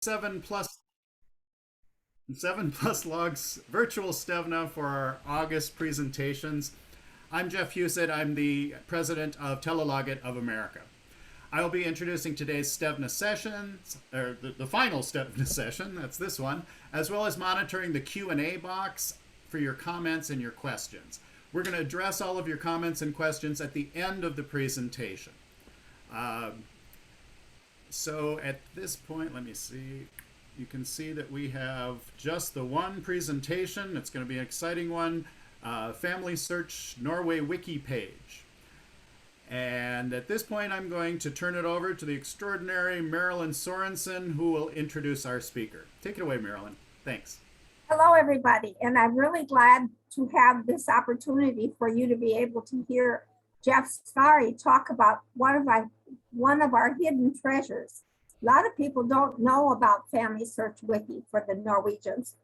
seven plus 7+ logs virtual Stevne for our August presentations. I'm Jeff Husett. I'm the president of Telelogit of America. I will be introducing today's Stevne sessions, or the final Stevne session, that's this one, as well as monitoring the Q&A box for your comments and your questions. We're going to address all of your comments and questions at the end of the presentation. So at this point, let me see. You can see that we have just the one presentation. It's going to be an exciting one. FamilySearch Norway Wiki page. And at this point, I'm going to turn it over to the extraordinary Marilyn Sorensen, who will introduce our speaker. Take it away, Marilyn. Thanks. Hello, everybody. And I'm really glad to have this opportunity for you to be able to hear Jeff Svare talk about one of our hidden treasures. A lot of people don't know about FamilySearch Wiki for the Norwegians.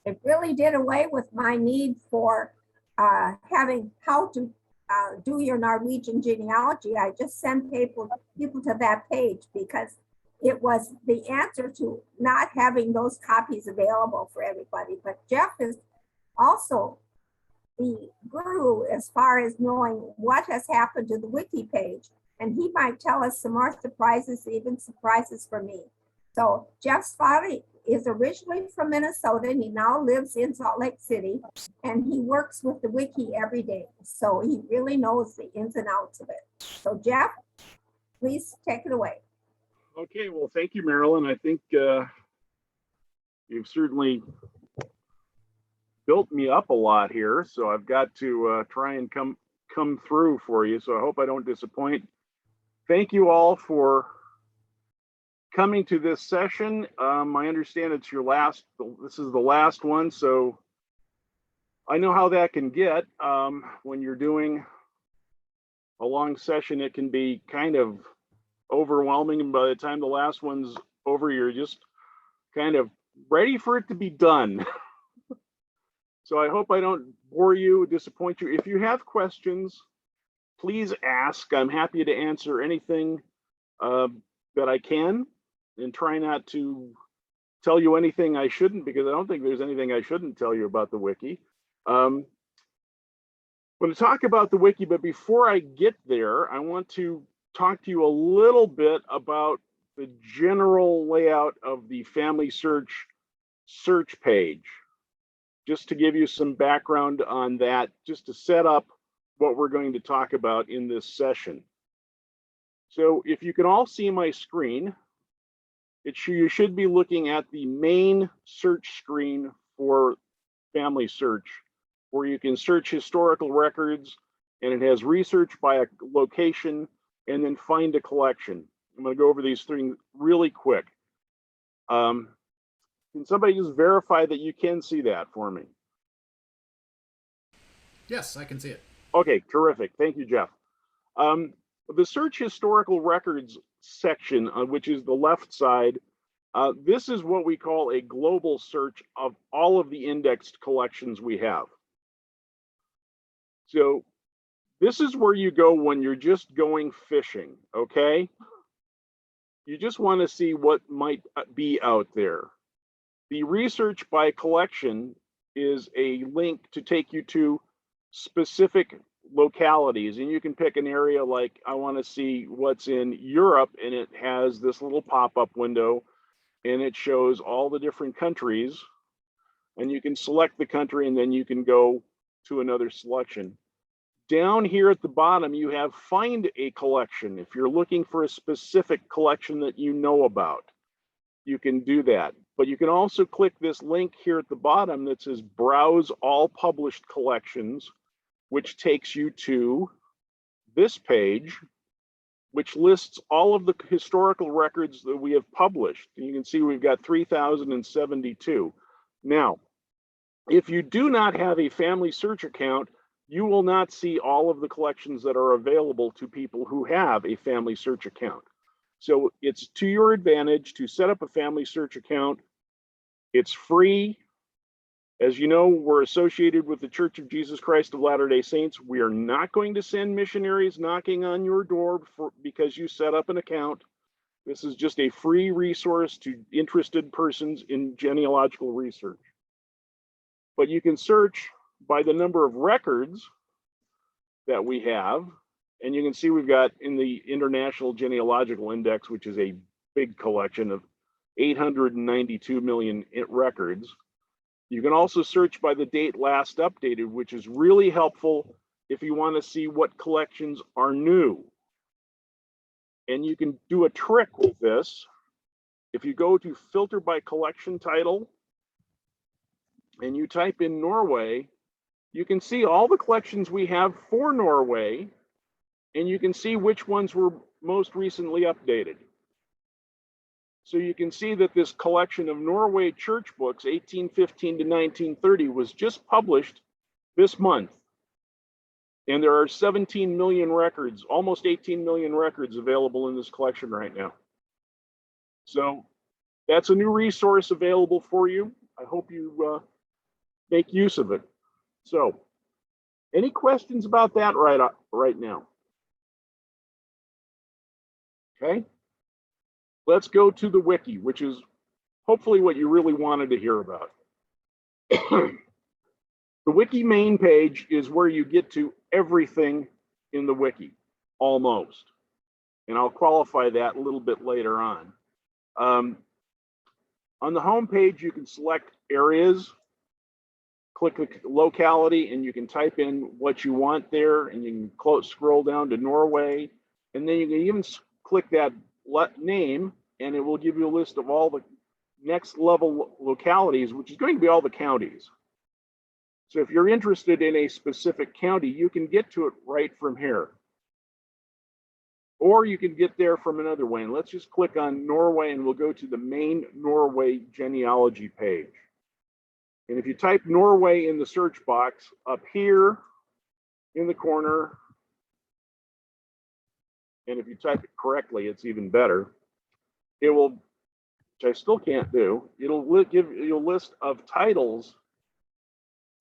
It really did away with my need for having how to do your Norwegian genealogy. I just sent people to that page because it was the answer to not having those copies available for everybody. But Jeff is also the guru as far as knowing what has happened to the wiki page. And he might tell us some more surprises, even surprises for me. So Jeff Svare is originally from Minnesota, and he now lives in Salt Lake City, and he works with the wiki every day. So he really knows the ins and outs of it. So Jeff, please take it away. Okay, well, thank you, Marilyn. I think you've certainly built me up a lot here, so I've got to try and come through for you. So I hope I don't disappoint. Thank you all for coming to this session. I understand it's your last. This is the last one, so I know how that can get when you're doing a long session. It can be kind of overwhelming, and by the time the last one's over, you're just kind of ready for it to be done. So I hope I don't bore you, disappoint you. If you have questions, please ask. I'm happy to answer anything that I can, and try not to tell you anything I shouldn't, because I don't think there's anything I shouldn't tell you about the wiki. I'm going to talk about the wiki, but before I get there, I want to talk to you a little bit about the general layout of the FamilySearch search page, just to give you some background on that, just to set up what we're going to talk about in this session. So if you can all see my screen, you should be looking at the main search screen for FamilySearch, where you can search historical records, and it has research by a location and then find a collection. I'm going to go over these things really quick. Can somebody just verify that you can see that for me? Yes, I can see it. Okay, terrific. Thank you, Jeff. The search historical records section, which is the left side, this is what we call a global search of all of the indexed collections we have. So this is where you go when you're just going fishing, okay? You just want to see what might be out there. The research by collection is a link to take you to specific localities, and you can pick an area like, I want to see what's in Europe, and it has this little pop-up window, and it shows all the different countries, and you can select the country, and then you can go to another selection. Down here at the bottom, you have find a collection. If you're looking for a specific collection that you know about, you can do that. But you can also click this link here at the bottom that says browse all published collections, which takes you to this page, which lists all of the historical records that we have published. And you can see we've got 3,072. Now, if you do not have a FamilySearch account, you will not see all of the collections that are available to people who have a FamilySearch account. So it's to your advantage to set up a FamilySearch account. It's free. As you know, we're associated with the Church of Jesus Christ of Latter-day Saints. We are not going to send missionaries knocking on your door because you set up an account. This is just a free resource to interested persons in genealogical research. But you can search by the number of records that we have. And you can see we've got in the International Genealogical Index, which is a big collection of 892 million records. You can also search by the date last updated, which is really helpful if you want to see what collections are new. And you can do a trick with this. If you go to filter by collection title and you type in Norway, you can see all the collections we have for Norway, and you can see which ones were most recently updated. So you can see that this collection of Norway church books, 1815 to 1930, was just published this month. And there are 17 million records, almost 18 million records available in this collection right now. So that's a new resource available for you. I hope you make use of it. So any questions about that right now? Okay, let's go to the wiki, which is hopefully what you really wanted to hear about. The wiki main page is where you get to everything in the wiki, almost. And I'll qualify that a little bit later on. On the home page, you can select areas, click the locality, and you can type in what you want there, and you can scroll down to Norway, and then you can even click that name, and it will give you a list of all the next level localities, which is going to be all the counties. So if you're interested in a specific county, you can get to it right from here. Or you can get there from another way. And let's just click on Norway, and we'll go to the main Norway genealogy page. And if you type Norway in the search box up here in the corner, and if you type it correctly, it's even better. It will, which I still can't do, it'll give you a list of titles.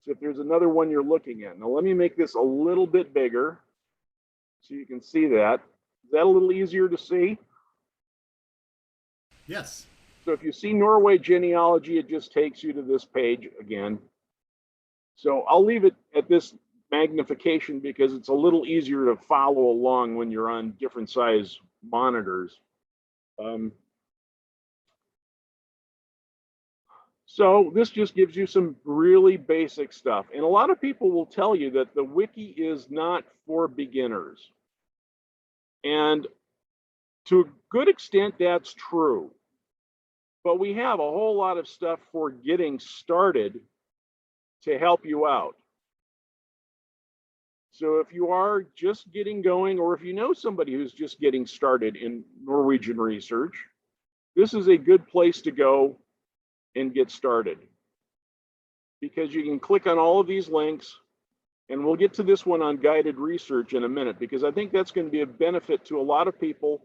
So if there's another one you're looking at. Now let me make this a little bit bigger so you can see that. Is that a little easier to see? Yes. So if you see Norway genealogy, it just takes you to this page again. So I'll leave it at this magnification because it's a little easier to follow along when you're on different size monitors. So this just gives you some really basic stuff. And a lot of people will tell you that the wiki is not for beginners. And to a good extent, that's true. But we have a whole lot of stuff for getting started to help you out. So if you are just getting going, or if you know somebody who's just getting started in Norwegian research, this is a good place to go and get started. Because you can click on all of these links, and we'll get to this one on guided research in a minute, because I think that's going to be a benefit to a lot of people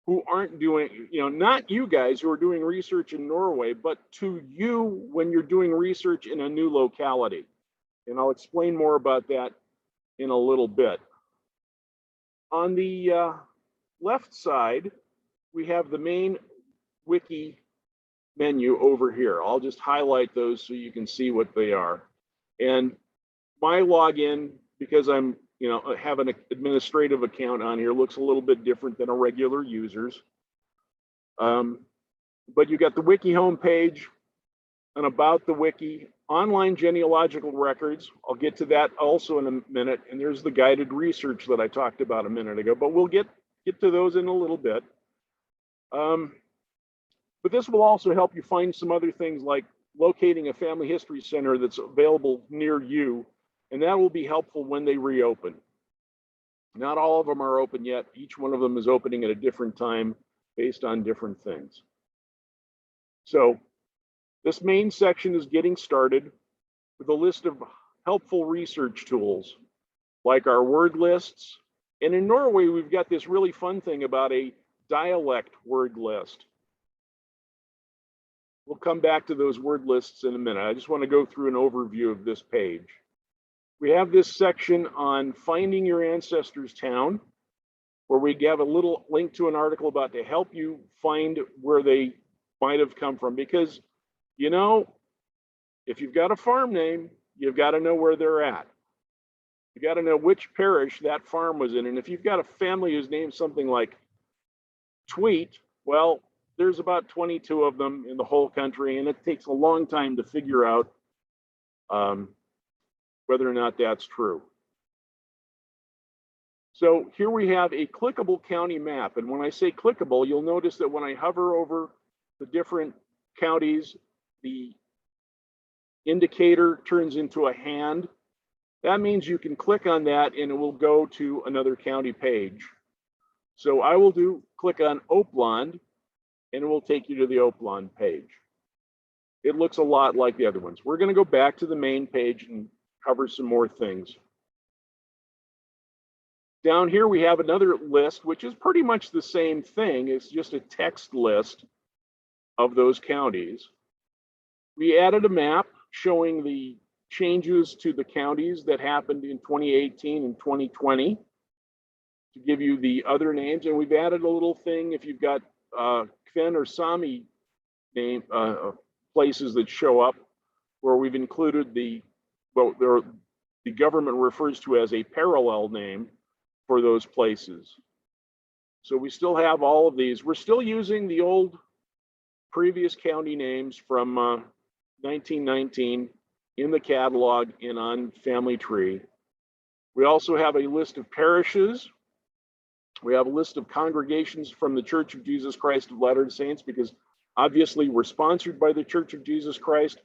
who aren't doing, not you guys who are doing research in Norway, but to you when you're doing research in a new locality. And I'll explain more about that in a little bit. On the left side, we have the main wiki menu over here. I'll just highlight those so you can see what they are. And my login, because I'm, have an administrative account on here, looks a little bit different than a regular user's. But you got the wiki homepage, and about the wiki, online genealogical records. I'll get to that also in a minute. And there's the guided research that I talked about a minute ago, but we'll get to those in a little bit. But this will also help you find some other things like locating a family history center that's available near you, and that will be helpful when they reopen. Not all of them are open yet. Each one of them is opening at a different time based on different things. So this main section is getting started with a list of helpful research tools like our word lists. And in Norway, we've got this really fun thing about a dialect word list. We'll come back to those word lists in a minute. I just want to go through an overview of this page. We have this section on finding your ancestors' town. where we have a little link to an article about to help you find where they might have come from. Because, you know, if you've got a farm name, you've got to know where they're at. You got to know which parish that farm was in. And if you've got a family who's named something like Tweet, well, there's about 22 of them in the whole country, and it takes a long time to figure out whether or not that's true. So here we have a clickable county map. And when I say clickable, you'll notice that when I hover over the different counties, the indicator turns into a hand. That means you can click on that and it will go to another county page. So I will click on Oppland and it will take you to the Oppland page. It looks a lot like the other ones. We're going to go back to the main page and cover some more things. Down here we have another list, which is pretty much the same thing. It's just a text list of those counties. We added a map showing the changes to the counties that happened in 2018 and 2020 to give you the other names. And we've added a little thing if you've got Kven or Sami name places that show up, where we've included the government refers to as a parallel name for those places. So we still have all of these. We're still using the old previous county names from 1919 in the catalog and on Family Tree. We also have a list of parishes. We have a list of congregations from the Church of Jesus Christ of Latter-day Saints, because obviously we're sponsored by the Church of Jesus Christ,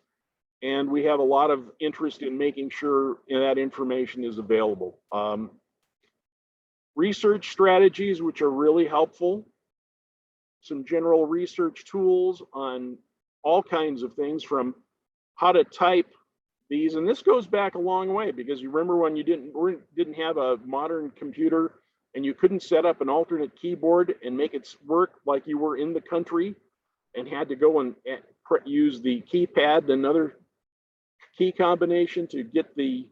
and we have a lot of interest in making sure that information is available. Research strategies, which are really helpful. Some general research tools on all kinds of things, from how to type these. And this goes back a long way, because you remember when you didn't have a modern computer and you couldn't set up an alternate keyboard and make it work like you were in the country and had to go and use the keypad and another key combination to get the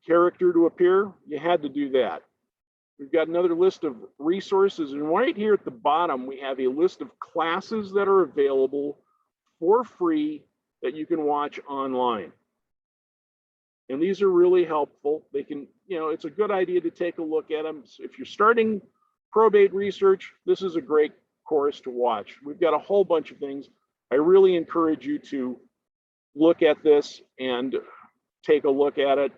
character to appear. You had to do that. We've got another list of resources, and right here at the bottom, we have a list of classes that are available for free that you can watch online. And these are really helpful. They can, it's a good idea to take a look at them. So if you're starting probate research, this is a great course to watch. We've got a whole bunch of things. I really encourage you to look at this and take a look at it,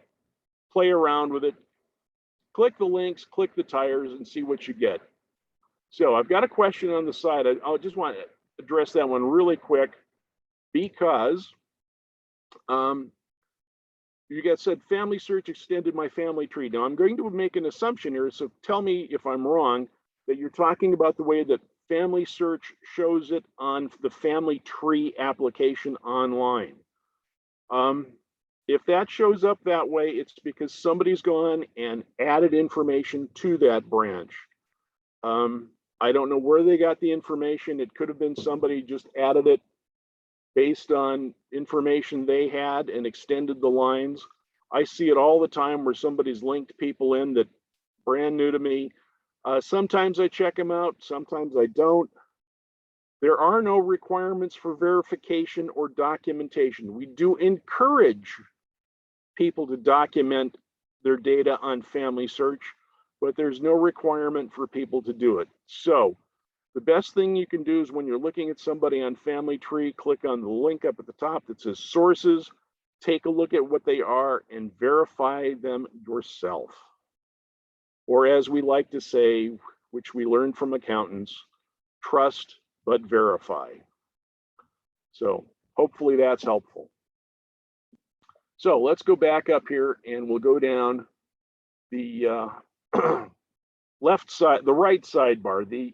play around with it. Click the links, click the tires, and see what you get. So I've got a question on the side. I just want to address that one really quick, because you guys said FamilySearch extended my family tree. Now I'm going to make an assumption here, so tell me if I'm wrong, that you're talking about the way that FamilySearch shows it on the family tree application online. If that shows up that way, it's because somebody's gone and added information to that branch. I don't know where they got the information. It could have been somebody just added it based on information they had and extended the lines. I see it all the time where somebody's linked people in that brand new to me. Sometimes I check them out, sometimes I don't. There are no requirements for verification or documentation. We do encourage people to document their data on FamilySearch, but there's no requirement for people to do it. So the best thing you can do is, when you're looking at somebody on Family Tree, click on the link up at the top that says sources, take a look at what they are and verify them yourself. Or as we like to say, which we learned from accountants, trust but verify. So hopefully that's helpful. So let's go back up here and we'll go down the left side, the right sidebar, the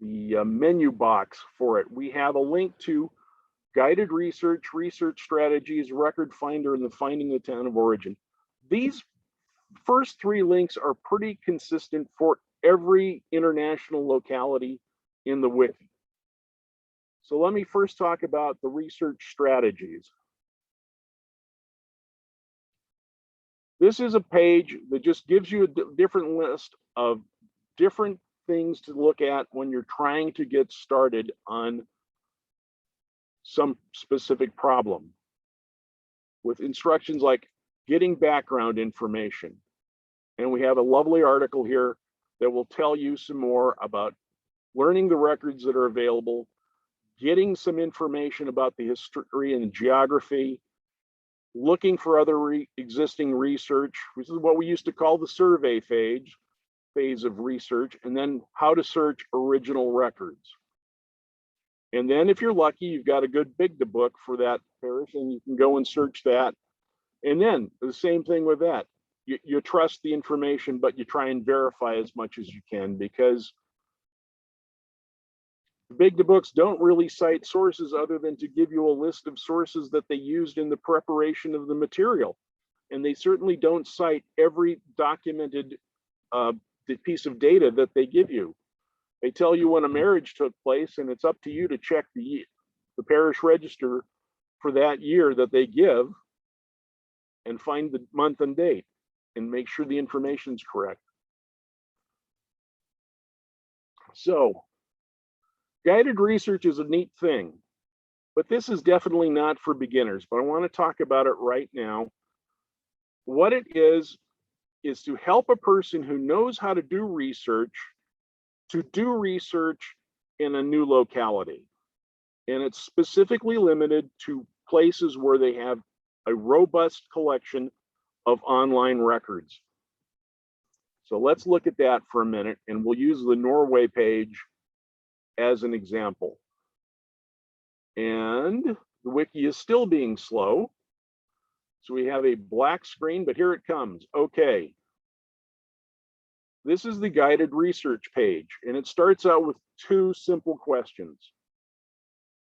menu box for it. We have a link to guided research, research strategies, record finder, and the finding the town of origin. These first three links are pretty consistent for every international locality in the wiki. So let me first talk about the research strategies. This is a page that just gives you a different list of different things to look at when you're trying to get started on some specific problem, with instructions like getting background information. And we have a lovely article here that will tell you some more about learning the records that are available, getting some information about the history and geography, looking for other existing research, which is what we used to call the survey phase of research, and then how to search original records. And then if you're lucky, you've got a good big book for that parish, and you can go and search that. And then the same thing with that. You trust the information, but you try and verify as much as you can, because the big books don't really cite sources other than to give you a list of sources that they used in the preparation of the material. And they certainly don't cite every documented piece of data that they give you. They tell you when a marriage took place, and it's up to you to check the parish register for that year that they give and find the month and date and make sure the information is correct. So guided research is a neat thing, but this is definitely not for beginners, but I want to talk about it right now. What it is to help a person who knows how to do research in a new locality. And it's specifically limited to places where they have a robust collection of online records. So let's look at that for a minute, and we'll use the Norway page as an example. And the wiki is still being slow. So we have a black screen, but here it comes. Okay. This is the guided research page, and it starts out with two simple questions.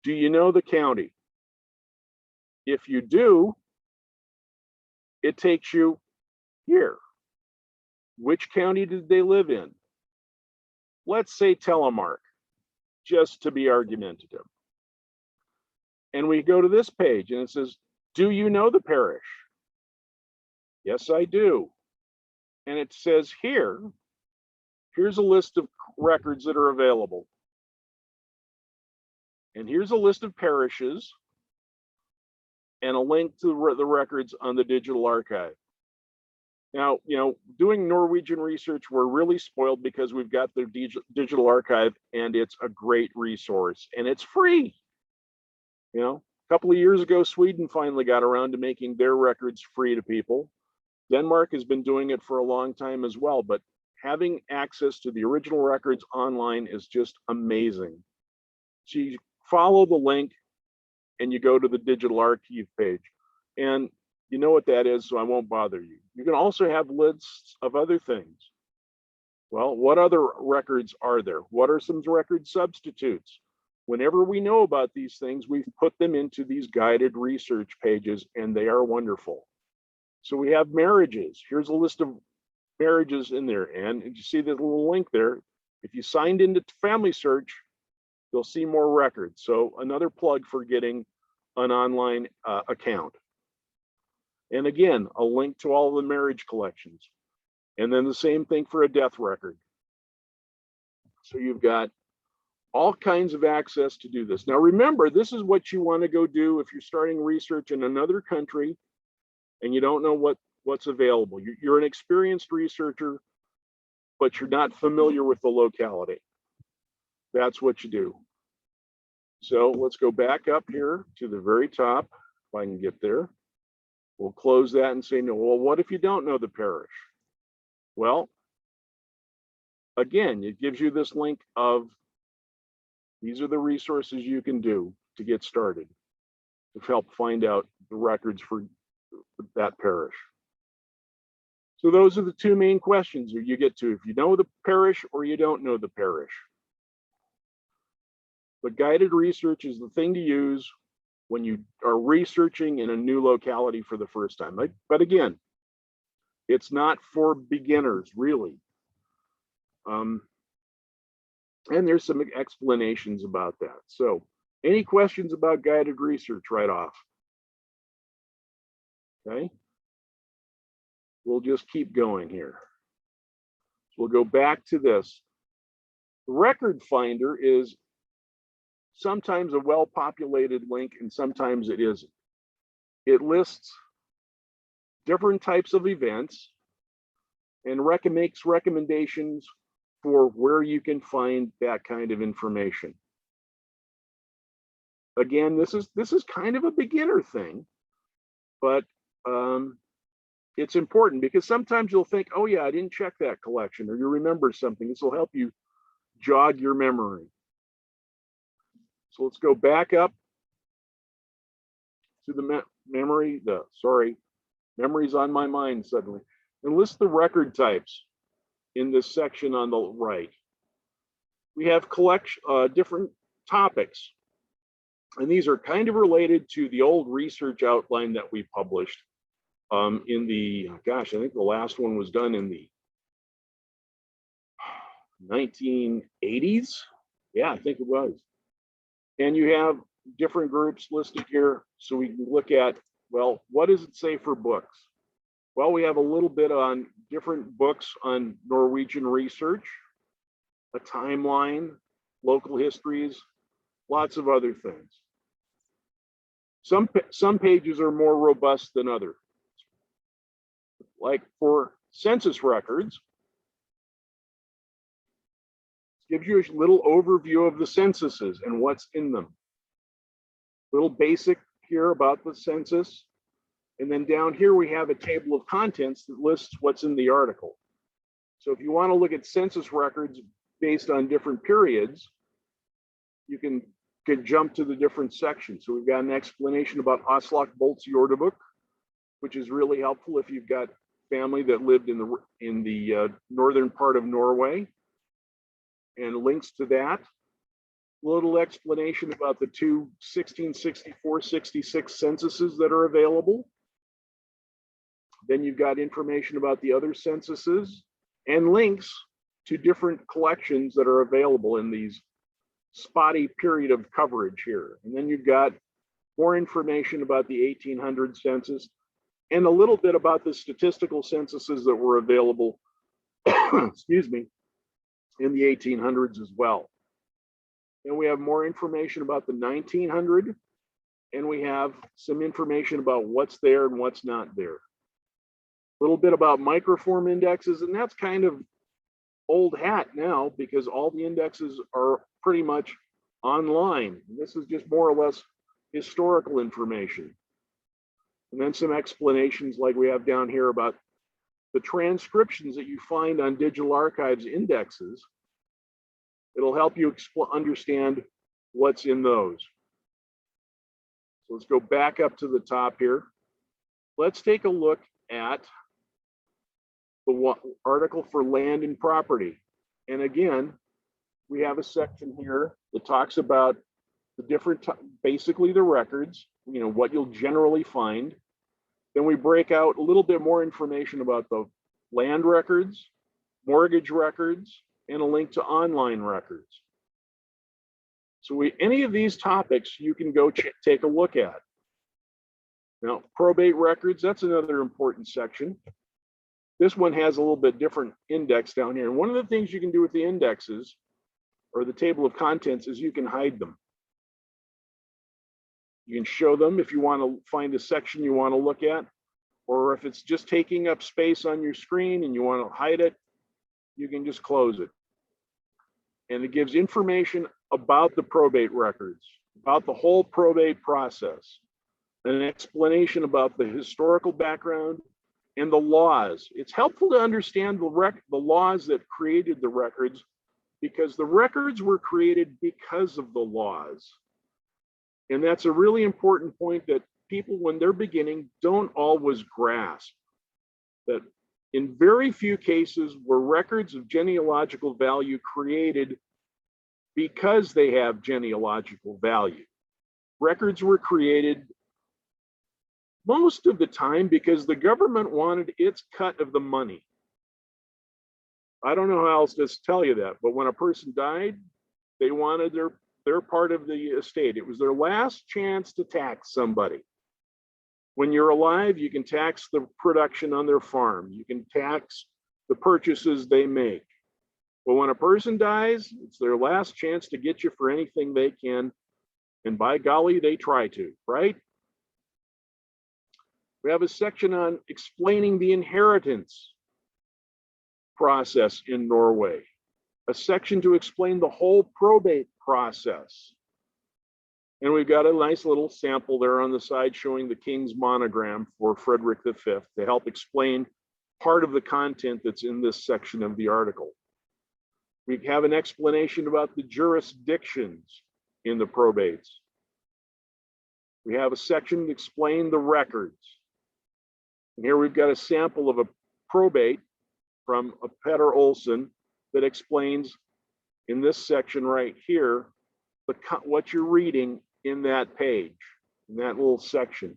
Do you know the county? If you do, it takes you here. Which county did they live in? Let's say Telemark, just to be argumentative. And we go to this page, and it says, do you know the parish? Yes, I do. And it says here's a list of records that are available. And here's a list of parishes and a link to the records on the digital archive. Now, doing Norwegian research, we're really spoiled because we've got the digital archive, and it's a great resource, and it's free. A couple of years ago, Sweden finally got around to making their records free to people. Denmark has been doing it for a long time as well, but having access to the original records online is just amazing. So you follow the link and you go to the digital archive page. And you know what that is, so I won't bother you. You can also have lists of other things. Well, what other records are there? What are some record substitutes? Whenever we know about these things, we've put them into these guided research pages, and they are wonderful. So we have marriages. Here's a list of marriages in there. And you see the little link there. If you signed into FamilySearch, you'll see more records. So another plug for getting an online account. And again, a link to all the marriage collections. And then the same thing for a death record. So you've got all kinds of access to do this. Now remember, this is what you want to go do if you're starting research in another country and you don't know what's available. You're an experienced researcher, but you're not familiar with the locality. That's what you do. So let's go back up here to the very top, if I can get there. We'll close that and say, no, well, what if you don't know the parish? Well, again, it gives you this link of these are the resources you can do to get started to help find out the records for that parish. So those are the two main questions you get to, if you know the parish or you don't know the parish. But guided research is the thing to use when you are researching in a new locality for the first time. But again, it's not for beginners, really. And there's some explanations about that. So any questions about guided research right off? Okay. We'll just keep going here. we'll go back to this. The record finder is sometimes a well-populated link and sometimes it isn't. It lists different types of events and makes recommendations for where you can find that kind of information. Again, this is kind of a beginner thing, but it's important because sometimes you'll think, oh yeah, I didn't check that collection, or you remember something. This will help you jog your memory. So let's go back up to the memories on my mind suddenly, and list the record types in this section on the right. We have different topics, and these are kind of related to the old research outline that we published in the, gosh, I think the last one was done in the 1980s. Yeah, I think it was. And you have different groups listed here so we can look at, well, what does it say for books? Well, we have a little bit on different books on Norwegian research, a timeline, local histories, lots of other things. Some pages are more robust than others. Like for census records, it gives you a little overview of the censuses and what's in them. Little basic here about the census. And then down here, we have a table of contents that lists what's in the article. So if you want to look at census records based on different periods, you can jump to the different sections. So we've got an explanation about Aslak Bolt's Jordebok, which is really helpful if you've got family that lived in the northern part of Norway, and links to that. A little explanation about the two 1664-66 censuses that are available. Then you've got information about the other censuses and links to different collections that are available in these spotty period of coverage here. And then you've got more information about the 1800 census and a little bit about the statistical censuses that were available, excuse me, in the 1800s as well. And we have more information about the 1900, and we have some information about what's there and what's not there. A little bit about microform indexes, and that's kind of old hat now because all the indexes are pretty much online. This is just more or less historical information. And then some explanations like we have down here about the transcriptions that you find on Digital Archives indexes. It'll help you understand what's in those. So let's go back up to the top here. Let's take a look at the article for land and property. And again, we have a section here that talks about the different, basically the records, you know, what you'll generally find. Then we break out a little bit more information about the land records, mortgage records, and a link to online records. So any of these topics you can go take a look at. Now, probate records, that's another important section. This one has a little bit different index down here. And one of the things you can do with the indexes or the table of contents is you can hide them. You can show them if you want to find a section you want to look at, or if it's just taking up space on your screen and you want to hide it, you can just close it. And it gives information about the probate records, about the whole probate process, an explanation about the historical background and the laws. It's helpful to understand the laws that created the records, because the records were created because of the laws. And that's a really important point that people, when they're beginning, don't always grasp. That in very few cases were records of genealogical value created because they have genealogical value. Records were created most of the time because the government wanted its cut of the money. I don't know how else to tell you that, but when a person died, they wanted their part of the estate. It was their last chance to tax somebody. When you're alive, you can tax the production on their farm. You can tax the purchases they make. But when a person dies, it's their last chance to get you for anything they can. And by golly, they try to, right? We have a section on explaining the inheritance process in Norway, a section to explain the whole probate process. And we've got a nice little sample there on the side showing the king's monogram for Frederick V to help explain part of the content that's in this section of the article. We have an explanation about the jurisdictions in the probates. We have a section to explain the records. And here we've got a sample of a probate from a Petter Olsen that explains in this section right here, what you're reading in that page, in that little section.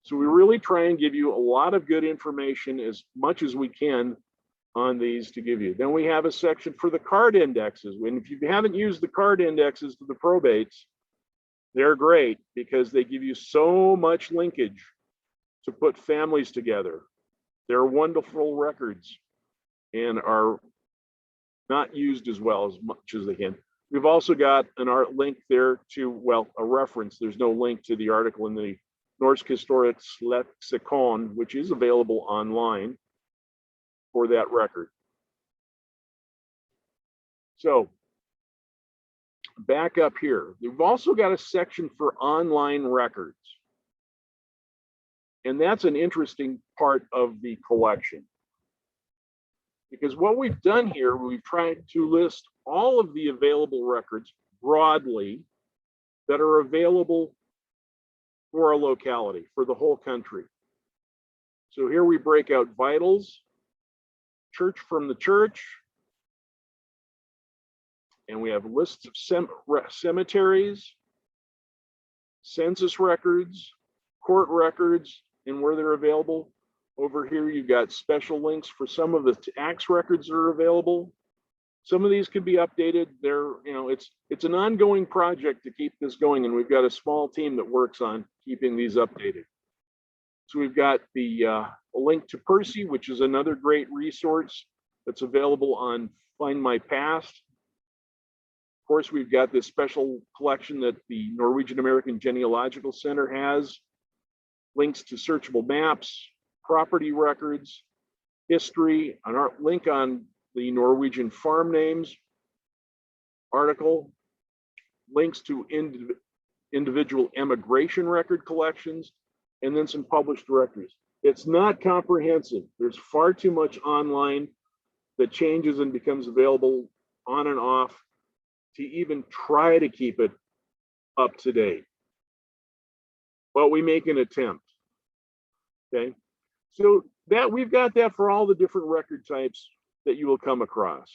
So we really try and give you a lot of good information, as much as we can, on these to give you. Then we have a section for the card indexes. And if you haven't used the card indexes to the probates, they're great because they give you so much linkage to put families together. They're wonderful records and are not used as well as much as they can. We've also got an art link there to, well, a reference. There's no link to the article in the Norsk Historisk Lexikon, which is available online for that record. So back up here, we've also got a section for online records. And that's an interesting part of the collection. Because what we've done here, we've tried to list all of the available records broadly that are available for a locality, for the whole country. So here we break out vitals, church from the church, and we have lists of cemeteries, census records, court records, and where they're available. Over here, you've got special links for some of the tax records that are available. Some of these could be updated. It's an ongoing project to keep this going, and we've got a small team that works on keeping these updated. So we've got the link to Percy, which is another great resource that's available on Find My Past. Of course, we've got this special collection that the Norwegian American Genealogical Center has, links to searchable maps, property records, history, an art link on the Norwegian farm names article, links to individual emigration record collections, and then some published directories. It's not comprehensive. There's far too much online that changes and becomes available on and off to even try to keep it up to date. But we make an attempt. Okay, so that we've got that for all the different record types that you will come across.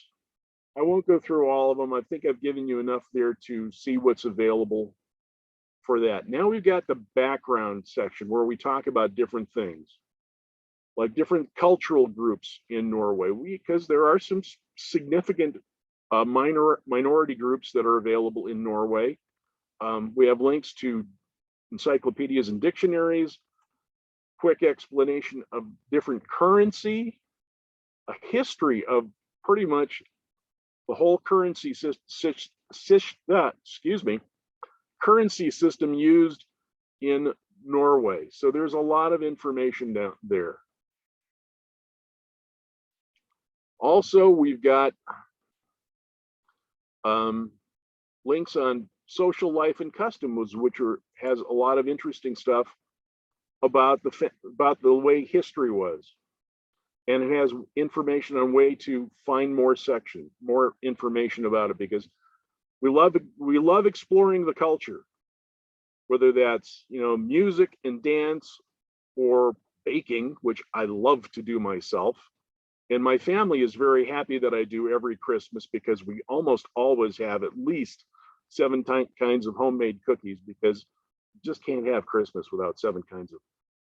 I won't go through all of them. I think I've given you enough there to see what's available for that. Now we've got the background section where we talk about different things, like different cultural groups in Norway, because there are some significant minority groups that are available in Norway. We have links to encyclopedias and dictionaries, quick explanation of different currency, a history of pretty much the whole currency currency system used in Norway. So there's a lot of information down there. Also, we've got links on social life and customs, which has a lot of interesting stuff about the way history was, and it has information on way to find more information about it, because we love exploring the culture, whether that's music and dance or baking, which I love to do myself, and my family is very happy that I do every Christmas, because we almost always have at least 7 kinds of homemade cookies, because you just can't have Christmas without 7 kinds of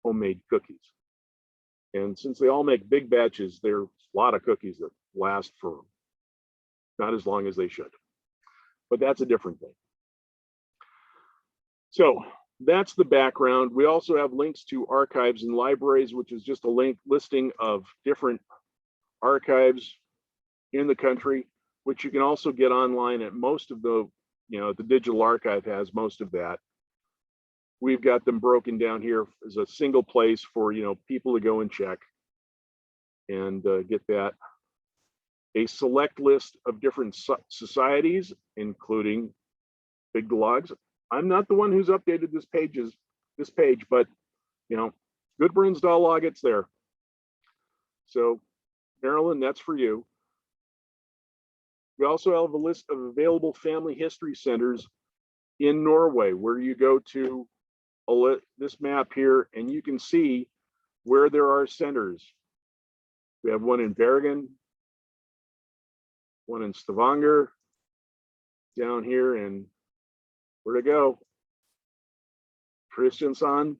homemade cookies. And since they all make big batches, there's a lot of cookies that last for not as long as they should. But that's a different thing. So that's the background. We also have links to archives and libraries, which is just a listing of different archives in the country, which you can also get online at most of the, the digital archive has most of that. We've got them broken down here as a single place for, people to go and check and get that. A select list of different societies, including big logs. I'm not the one who's updated this page, but Gudbrandsdal it's there. So Marilyn, that's for you. We also have a list of available family history centers in Norway, where you go to this map here and you can see where there are centers. We have one in Bergen, one in Stavanger, down here in, where to go? Kristiansand.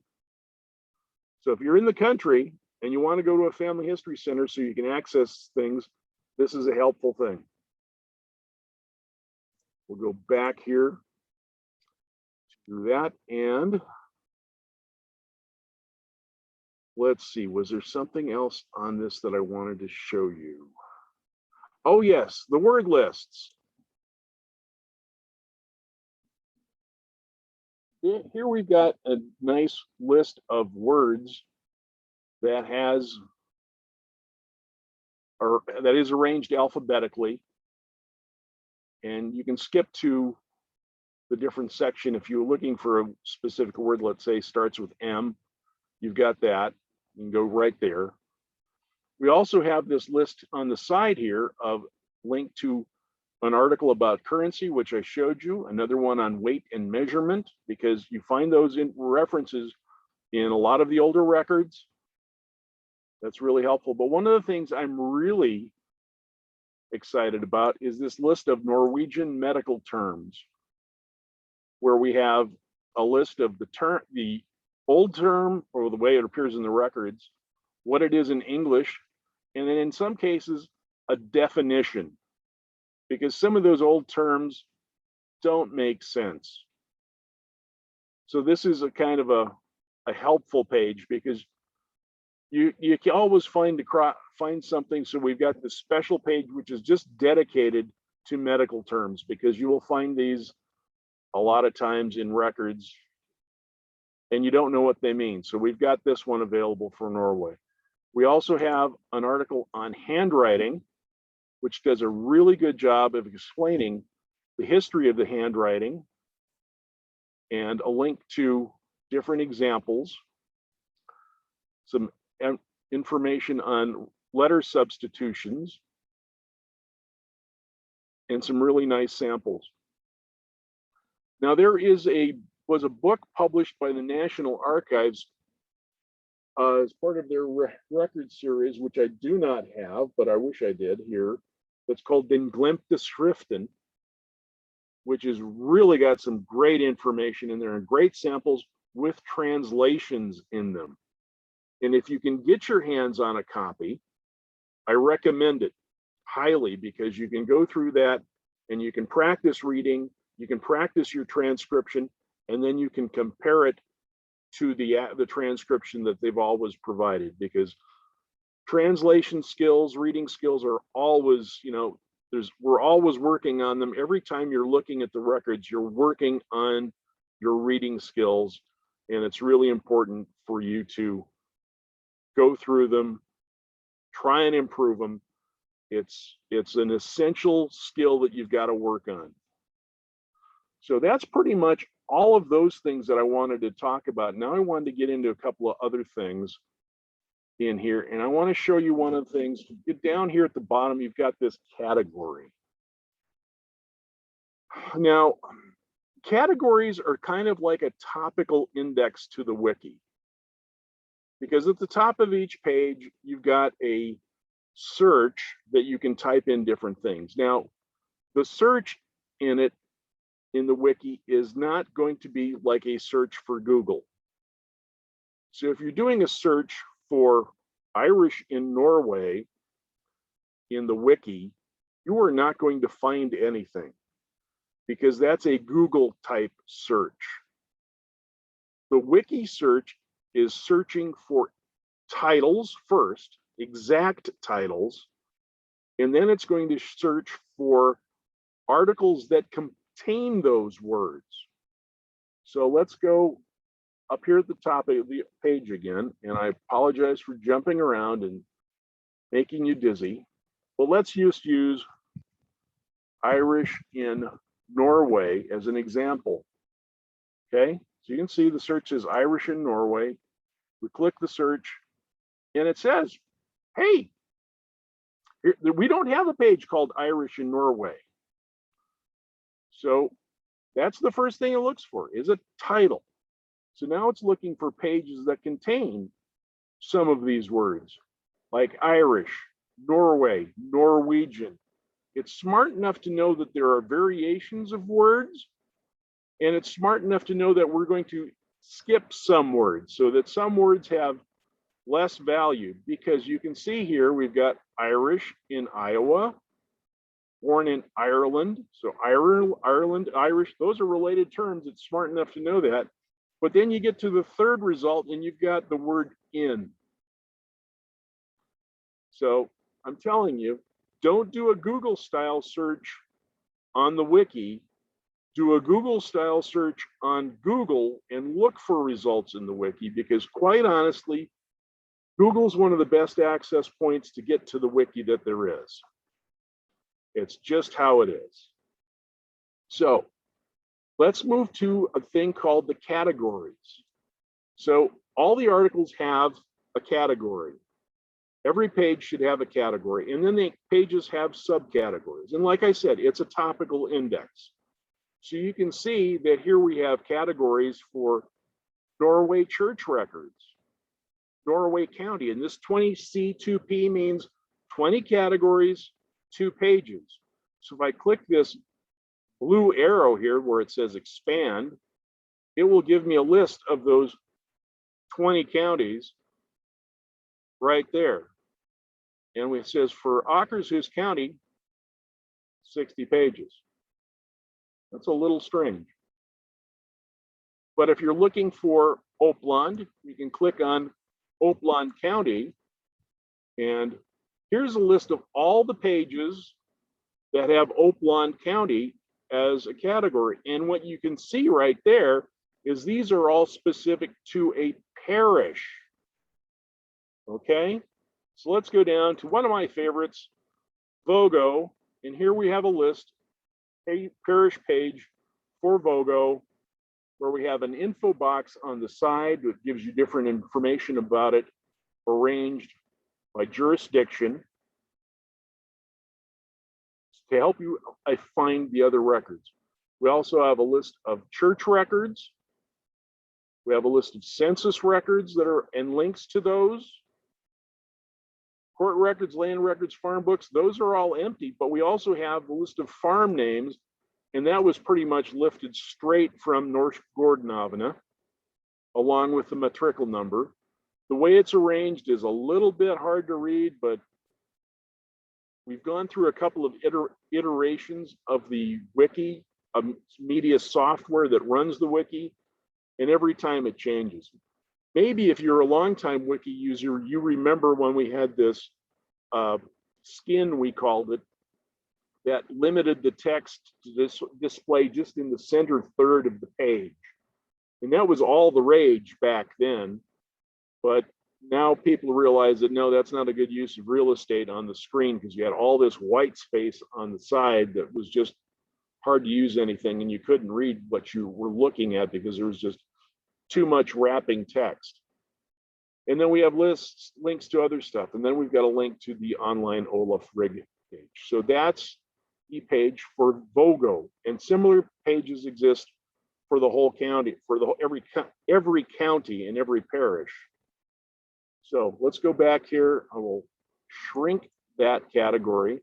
So if you're in the country and you want to go to a family history center so you can access things, this is a helpful thing. We'll go back here to that, and let's see, was there something else on this that I wanted to show you? Oh yes, the word lists. Here we've got a nice list of words that is arranged alphabetically, and you can skip to the different section if you're looking for a specific word. Let's say starts with M, you've got that, you can go right there. We also have this list on the side here of link to an article about currency, which I showed you, another one on weight and measurement, because you find those in references in a lot of the older records. That's really helpful. But one of the things I'm really excited about is this list of Norwegian medical terms, where we have a list of the old term, or the way it appears in the records, what it is in English, and then in some cases, a definition, because some of those old terms don't make sense. So this is a kind of a helpful page, because you can always find something. So we've got this special page, which is just dedicated to medical terms, because you will find these a lot of times in records and you don't know what they mean. So we've got this one available for Norway. We also have an article on handwriting, which does a really good job of explaining the history of the handwriting, and a link to different examples, some information on letter substitutions, and some really nice samples. Now, there was a book published by the National Archives as part of their record series, which I do not have, but I wish I did here. It's called Den Glemte Schriften, which has really got some great information in there and great samples with translations in them. And if you can get your hands on a copy, I recommend it highly, because you can go through that and you can practice reading, you can practice your transcription, and then you can compare it to the transcription that they've always provided, because translation skills, reading skills are always, we're always working on them. Every time you're looking at the records, you're working on your reading skills, and it's really important for you to go through them, try and improve them. It's an essential skill that you've got to work on. So that's pretty much all of those things that I wanted to talk about. Now I wanted to get into a couple of other things in here, and I want to show you one of the things. Get down here at the bottom, you've got this category. Now, categories are kind of like a topical index to the wiki, because at the top of each page, you've got a search that you can type in different things. Now, the search in the wiki is not going to be like a search for Google. So if you're doing a search for Irish in Norway in the wiki, you are not going to find anything, because that's a Google type search. The wiki search is searching for titles first, exact titles, And then it's going to search for articles that contain those words. So let's go up here at the top of the page again, and I apologize for jumping around and making you dizzy. But let's just use Irish in Norway as an example. Okay, so you can see the search is Irish in Norway. We click the search, and it says, hey, we don't have a page called Irish in Norway. So that's the first thing it looks for, is a title. So now it's looking for pages that contain some of these words, like Irish, Norway, Norwegian. It's smart enough to know that there are variations of words, and it's smart enough to know that we're going to skip some words so that some words have less value, because you can see here we've got Irish in Iowa, born in Ireland. So Ireland, Irish, those are related terms. It's smart enough to know that. But then you get to the third result and you've got the word in. So I'm telling you, don't do a Google style search on the wiki. Do a Google style search on Google and look for results in the wiki, because quite honestly, Google's one of the best access points to get to the wiki that there is. It's just how it is. So let's move to a thing called the categories. So all the articles have a category. Every page should have a category, and then the pages have subcategories. And like I said, it's a topical index. So you can see that here we have categories for Norway church records, Norway County, and this 20C2P means 20 categories, 2 pages. So if I click this blue arrow here where it says expand, it will give me a list of those 20 counties right there. And it says for Akershus County, 60 pages. That's a little strange. But if you're looking for Oppland, you can click on Oppland County, and here's a list of all the pages that have Oppland County as a category. And what you can see right there is these are all specific to a parish. Okay, so let's go down to one of my favorites, Vogo, and here we have a list, a parish page for Vogo, where we have an info box on the side that gives you different information about it, arranged by jurisdiction to help you find the other records. We also have a list of church records. We have a list of census records that are, and links to those. Court records, land records, farm books, those are all empty, but we also have a list of farm names, and that was pretty much lifted straight from Norsk Gordnavne, along with the matricle number. The way it's arranged is a little bit hard to read, but we've gone through a couple of iterations of the wiki, media software that runs the wiki, and every time it changes. Maybe if you're a longtime wiki user, you remember when we had this skin, we called it, that limited the text to this display just in the center third of the page. And that was all the rage back then. But now people realize that no, that's not a good use of real estate on the screen, because you had all this white space on the side that was just hard to use anything, and you couldn't read what you were looking at because there was just too much wrapping text. And then we have lists, links to other stuff. And then we've got a link to the online Olaf Rig page. So that's the page for Vogo. And similar pages exist for the whole county, for the every county and every parish. So let's go back here. I will shrink that category.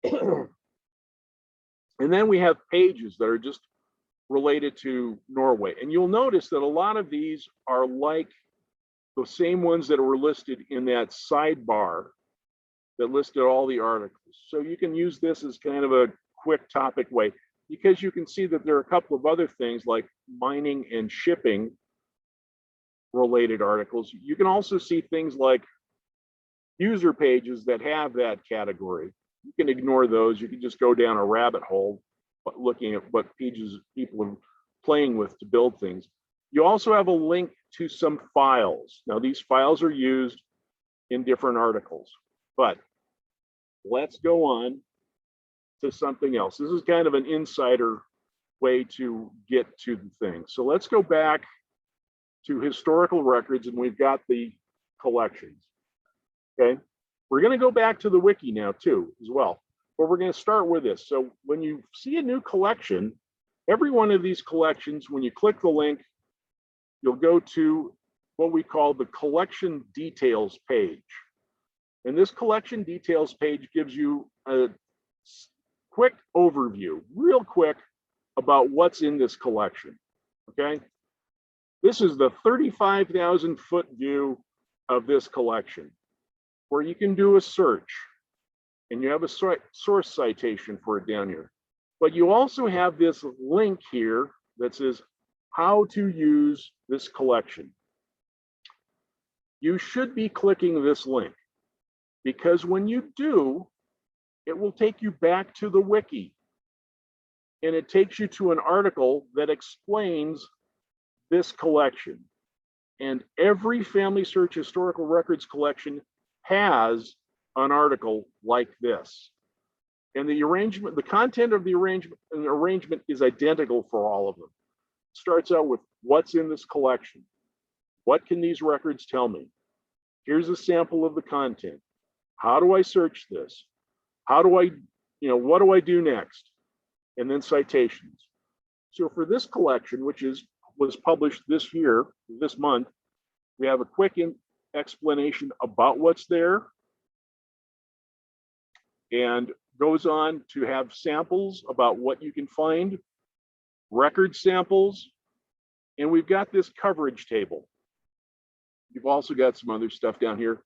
And then we have pages that are just related to Norway. And you'll notice that a lot of these are like the same ones that were listed in that sidebar that listed all the articles. So you can use this as kind of a quick topic way, because you can see that there are a couple of other things like mining and shipping related articles. You can also see things like user pages that have that category. You can ignore those. You can just go down a rabbit hole looking at what pages people are playing with to build things. You also have a link to some files. Now, these files are used in different articles, but let's go on to something else. This is kind of an insider way to get to the thing. So let's go back to historical records, and we've got the collections. Okay, we're going to go back to the wiki now too as well, but we're going to start with this. So when you see a new collection, every one of these collections, when you click the link, you'll go to what we call the collection details page. And this collection details page gives you a quick overview, real quick, about what's in this collection. Okay, this is the 35,000 foot view of this collection, where you can do a search, and you have a source citation for it down here. But you also have this link here that says how to use this collection. You should be clicking this link, because when you do, it will take you back to the wiki, and it takes you to an article that explains this collection. And every FamilySearch historical records collection has an article like this. And the arrangement, the content of the arrangement is identical for all of them. It starts out with what's in this collection. What can these records tell me? Here's a sample of the content. How do I search this? How do I, what do I do next? And then citations. So for this collection, which was published this year, this month, we have a quick explanation about what's there, and goes on to have samples about what you can find, record samples, and we've got this coverage table. You've also got some other stuff down here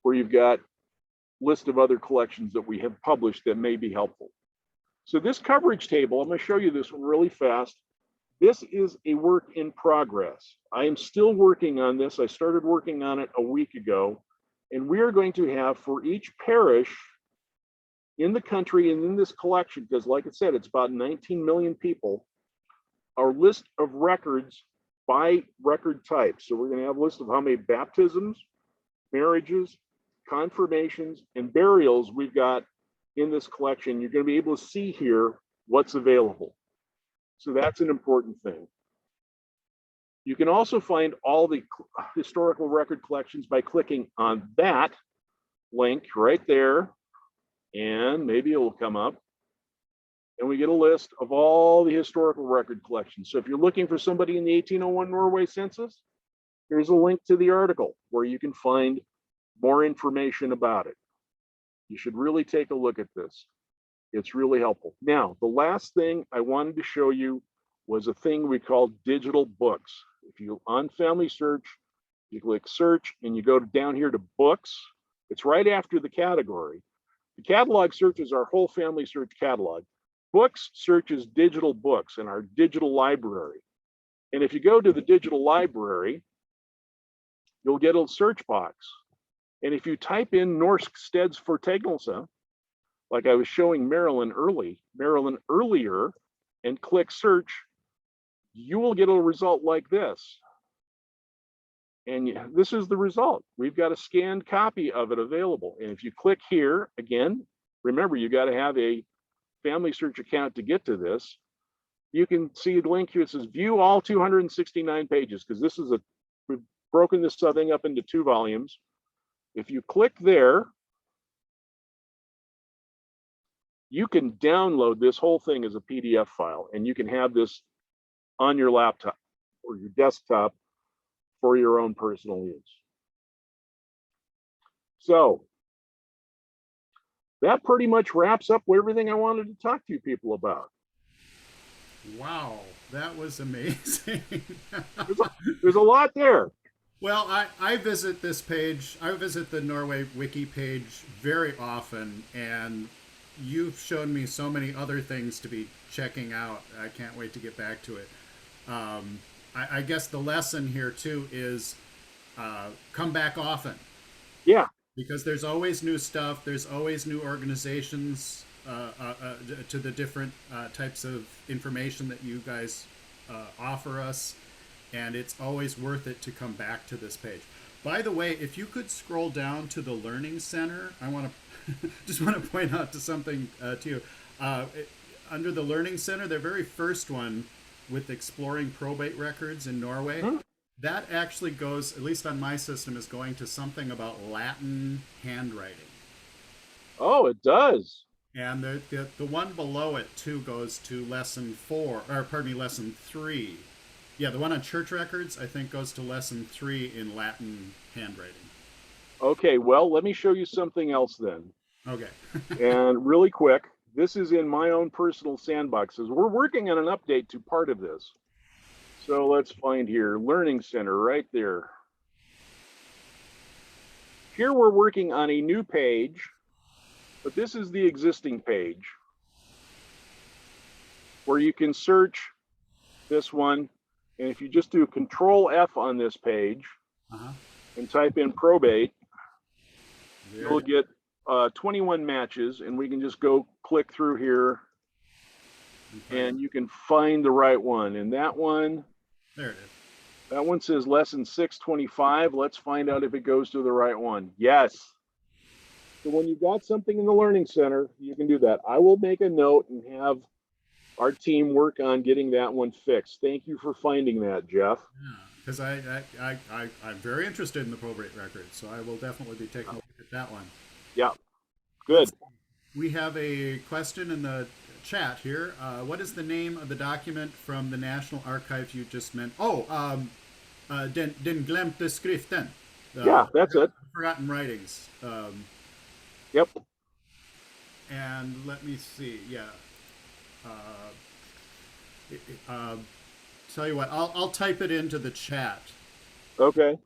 where you've got list of other collections that we have published that may be helpful. So this coverage table, I'm going to show you this one really fast. This is a work in progress. I am still working on this. I started working on it a week ago, and we are going to have for each parish in the country and in this collection, because like I said, it's about 19 million people, our list of records by record type. So we're going to have a list of how many baptisms, marriages, confirmations, and burials we've got in this collection. You're going to be able to see here what's available. So that's an important thing. You can also find all the historical record collections by clicking on that link right there, and maybe it will come up, and we get a list of all the historical record collections. So if you're looking for somebody in the 1801 Norway census, here's a link to the article where you can find more information about it. You should really take a look at this. It's really helpful. Now, the last thing I wanted to show you was a thing we call digital books. If you on FamilySearch, you click search and you go down here to books. It's right after the category. The catalog searches our whole FamilySearch catalog. Books searches digital books in our digital library. And if you go to the digital library, you'll get a search box. And if you type in Norsk Stedsfortegnelse, like I was showing Marilyn earlier, and click search, you will get a result like this. And this is the result. We've got a scanned copy of it available. And if you click here, again, remember, you got to have a FamilySearch account to get to this. You can see the link here. It says view all 269 pages, because this is we've broken this thing up into 2 volumes. If you click there, you can download this whole thing as a PDF file, and you can have this on your laptop or your desktop for your own personal use. So that pretty much wraps up everything I wanted to talk to you people about. Wow, that was amazing. There's a lot there. Well, I visit this page. I visit the Norway Wiki page very often, and you've shown me so many other things to be checking out. I can't wait to get back to it. I guess the lesson here too is come back often. Yeah, because there's always new stuff. There's always new organizations to the different types of information that you guys offer us, and it's always worth it to come back to this page. By the way, if you could scroll down to the Learning Center, I want to just want to point out to something to you. Under the Learning Center, their very first one with exploring probate records in Norway, that actually goes, at least on my system, is going to something about Latin handwriting. Oh, it does. And the one below it too goes to lesson 4, or pardon me, lesson 3. Yeah, the one on church records I think goes to lesson 3 in Latin handwriting. Okay, well, let me show you something else then. Okay. And really quick, this is in my own personal sandboxes. We're working on an update to part of this. So let's find here, Learning Center right there. Here we're working on a new page, but this is the existing page where you can search this one. And if you just do Control F on this page and type in probate, you'll get 21 matches, and we can just go click through here and you can find the right one. And that one, there it is. That one says lesson 625. Let's find out if it goes to the right one. Yes. So when you've got something in the Learning Center, you can do that. I will make a note and have our team work on getting that one fixed. Thank you for finding that, Jeff. Yeah, because I'm very interested in the probate records, so I will definitely be taking a look at that one. Yeah, good. We have a question in the chat here. What is the name of the document from the National Archives you just meant? Oh, Den glemte skriften. Yeah, that's it. Forgotten writings. Yep. And let me see. Yeah. Tell you what, I'll type it into the chat. Okay.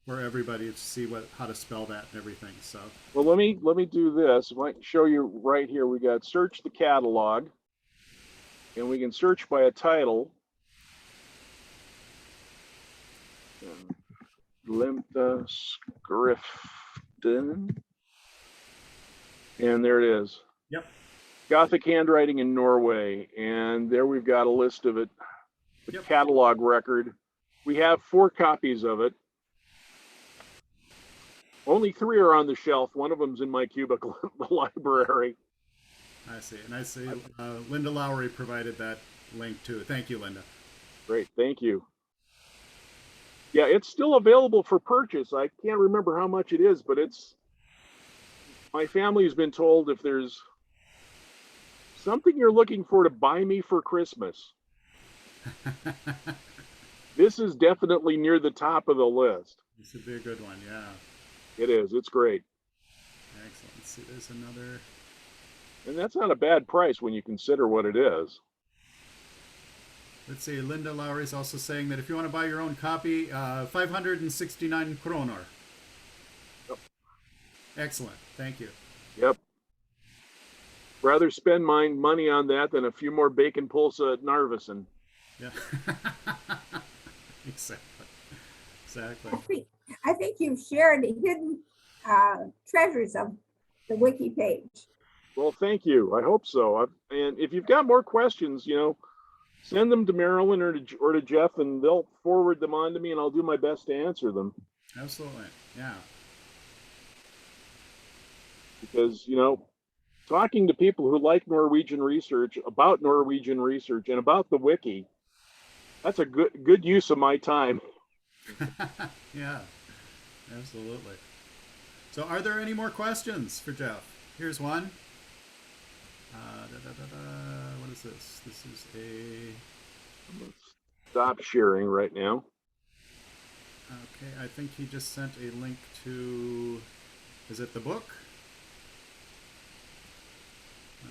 For everybody to see how to spell that and everything. So. Well, let me do this. I might show you right here. We got search the catalog, and we can search by a title. Glemte skriften, and there it is. Yep. Gothic handwriting in Norway, and there we've got a list of it. The catalog record. We have 4 copies of it. Only 3 are on the shelf. One of them's in my cubicle in the library. I see. And I see Linda Lowry provided that link too. Thank you, Linda. Great. Thank you. Yeah, it's still available for purchase. I can't remember how much it is, but my family's been told if there's something you're looking for to buy me for Christmas, this is definitely near the top of the list. This would be a good one, yeah. It is. It's great. Excellent. Let's see, there's another. And that's not a bad price when you consider what it is. Let's see, Linda Lowry is also saying that if you want to buy your own copy, 569 kronor. Yep. Excellent. Thank you. Yep. Rather spend my money on that than a few more bacon pulsa at Narvesen. Yeah. Exactly. I think you've shared hidden treasures of the Wiki page. Well, thank you. I hope so. And if you've got more questions, send them to Marilyn or to Jeff, and they'll forward them on to me, and I'll do my best to answer them. Absolutely. Yeah. Because, talking to people who like Norwegian research, about Norwegian research, and about the Wiki, that's a good use of my time. Yeah, absolutely. So are there any more questions for Jeff? Here's one. What is this? This is I'm gonna stop sharing right now. Okay, I think he just sent a link to, is it the book?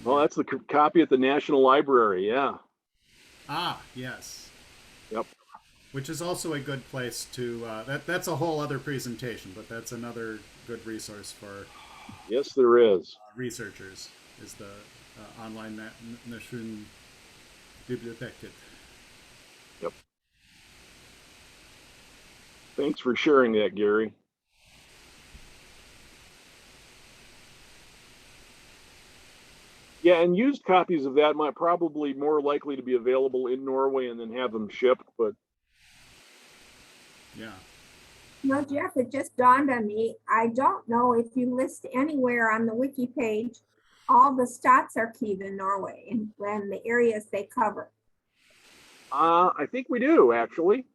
Well, that's the copy at the National Library, yeah. Ah, yes. Yep. Which is also a good place to, that's a whole other presentation, but that's another good resource for. Yes, there is. Researchers, is the online Nation Biblioteket. Yep. Thanks for sharing that, Gary. Yeah, and used copies of that might probably more likely to be available in Norway and then have them shipped, but Yeah. No, Jeff, it just dawned on me. I don't know if you list anywhere on the Wiki page all the Statsarkiv in Norway and the areas they cover. I think we do actually.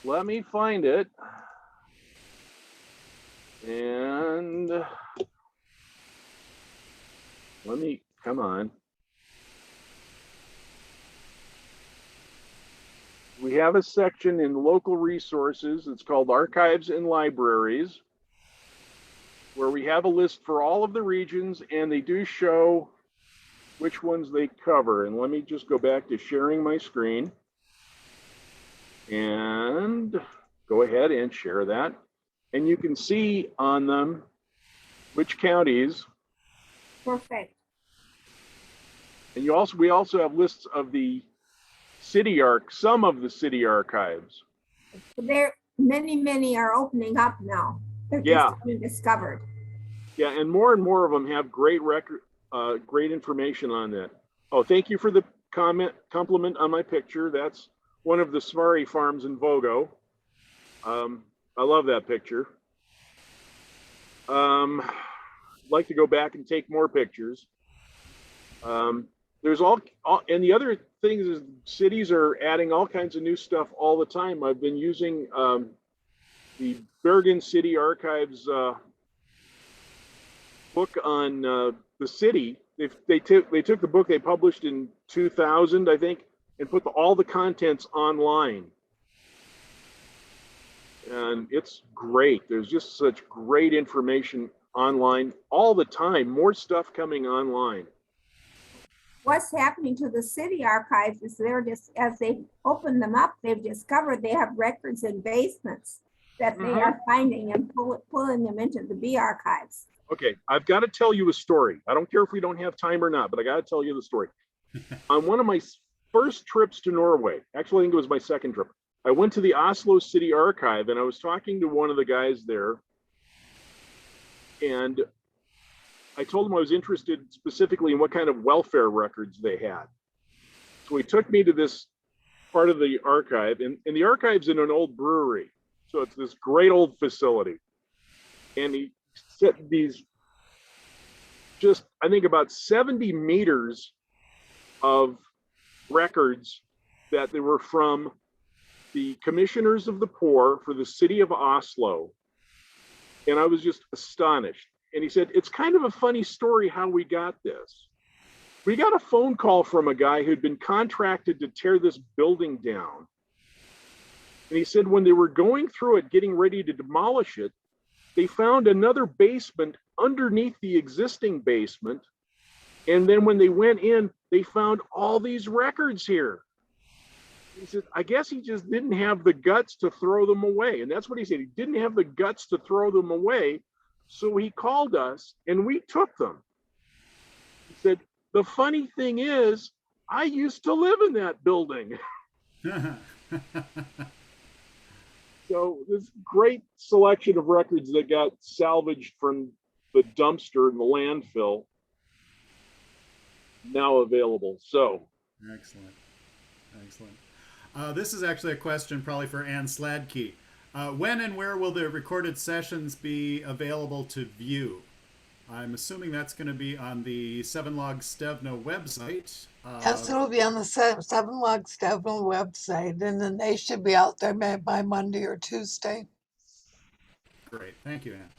Let me find it. And come on. We have a section in local resources. It's called Archives and Libraries, where we have a list for all of the regions, and they do show which ones they cover. And let me just go back to sharing my screen and go ahead and share that. And you can see on them which counties. Perfect. And we also have lists of the some of the city archives. There, many are opening up now. They're just being discovered. Yeah, and more of them have great great information on that. Oh, thank you for the compliment on my picture. That's one of the Svare farms in Vogo. I love that picture. I'd like to go back and take more pictures. There's and the other thing is cities are adding all kinds of new stuff all the time. I've been using the Bergen City Archives book on the city. They took the book they published in 2000, I think, and put all the contents online. And it's great. There's just such great information online all the time. More stuff coming online. What's happening to the city archives is they're just, as they open them up, they've discovered they have records in basements that they are finding and pulling them into the B archives. Okay, I've got to tell you a story. I don't care if we don't have time or not, but I got to tell you the story. On one of my first trips to Norway, actually I think it was my second trip, I went to the Oslo City Archive and I was talking to one of the guys there, and I told him I was interested specifically in what kind of welfare records they had. So he took me to this part of the archive, and the archive's in an old brewery. So it's this great old facility. And he set these just, I think about 70 meters of records that they were from the commissioners of the poor for the city of Oslo. And I was just astonished. And he said, it's kind of a funny story how we got this. We got a phone call from a guy who'd been contracted to tear this building down. And he said when they were going through it, getting ready to demolish it, they found another basement underneath the existing basement. And then when they went in, they found all these records here. He said, I guess he just didn't have the guts to throw them away. And that's what he said. He didn't have the guts to throw them away. So he called us and we took them. He said, the funny thing is, I used to live in that building. So this great selection of records that got salvaged from the dumpster in the landfill, now available. So excellent. This is actually a question probably for Ann Sladkey. When and where will the recorded sessions be available to view? I'm assuming that's going to be on the 7log Stevne website. Yes, it'll be on the 7log Stevne website, and then they should be out there by Monday or Tuesday. Great. Thank you, Ann.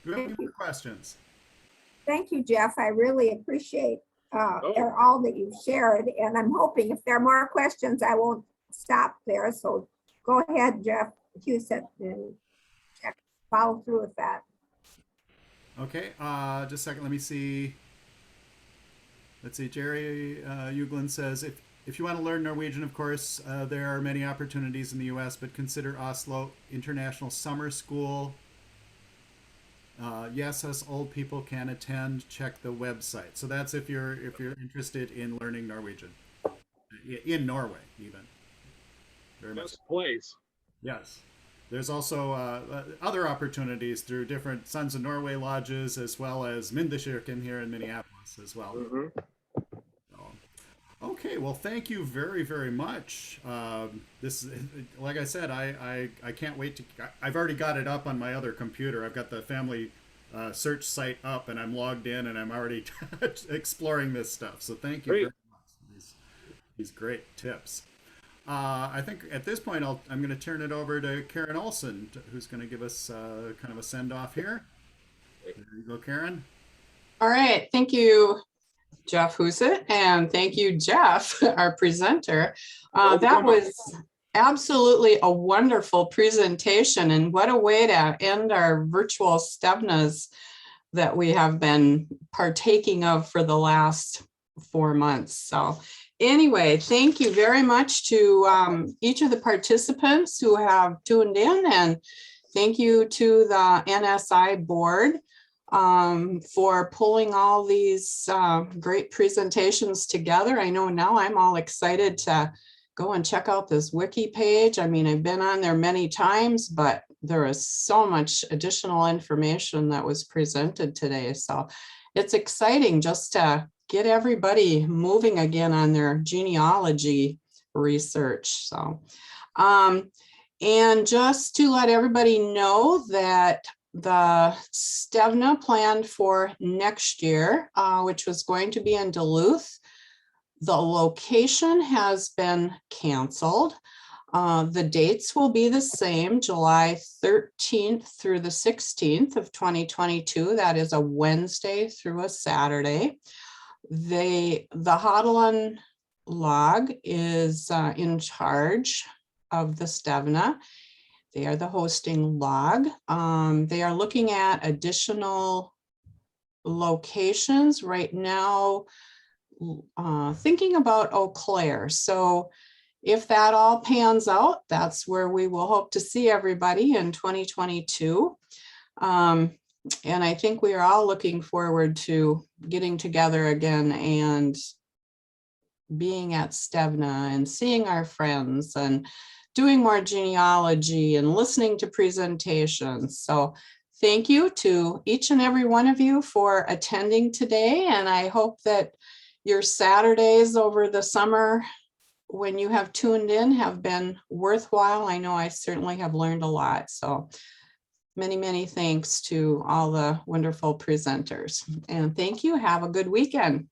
Do you have any more questions? Thank you, Jeff. I really appreciate all that you've shared. And I'm hoping if there are more questions, I won't stop there. So go ahead, Jeff, if you said, and follow through with that. Okay, just a second. Let me see. Let's see. Jerry Uglin says, if you want to learn Norwegian, of course, there are many opportunities in the U.S., but consider Oslo International Summer School. Yes, us old people can attend. Check the website. So that's if you're interested in learning Norwegian in Norway, even. Very much. best place. Yes. there's also other opportunities through different Sons of Norway lodges, as well as Mindekirken here in Minneapolis as well. Mhm. Okay, well, thank you very, very much. This, like I said, I can't wait to. I've already got it up on my other computer. I've got the family search site up, and I'm logged in, and I'm already exploring this stuff. So thank you Great. very much for these great tips. I think at this point, I'm going to turn it over to Karen Olson, who's going to give us kind of a send off here. There you go, Karen. All right, thank you, Jeff Huset, and thank you, Jeff, our presenter. That was absolutely a wonderful presentation, and what a way to end our virtual Stevnes that we have been partaking of for the last 4 months. So anyway, thank you very much to each of the participants who have tuned in, and thank you to the NSI board for pulling all these great presentations together. I know now I'm all excited to go and check out this Wiki page. I mean, I've been on there many times, but there is so much additional information that was presented today. So it's exciting just to get everybody moving again on their genealogy research. So, and just to let everybody know that the Stevne planned for next year, which was going to be in Duluth, the location has been canceled. The dates will be the same, July 13th through the 16th of 2022. That is a Wednesday through a Saturday. The Hodelon log is in charge of the Stevne. They are the hosting log. They are looking at additional locations right now, thinking about Eau Claire. So if that all pans out, that's where we will hope to see everybody in 2022. And I think we are all looking forward to getting together again and being at Stevne and seeing our friends and doing more genealogy and listening to presentations. So thank you to each and every one of you for attending today. And I hope that your Saturdays over the summer, when you have tuned in, have been worthwhile. I know I certainly have learned a lot. So many, many thanks to all the wonderful presenters. And thank you. Have a good weekend.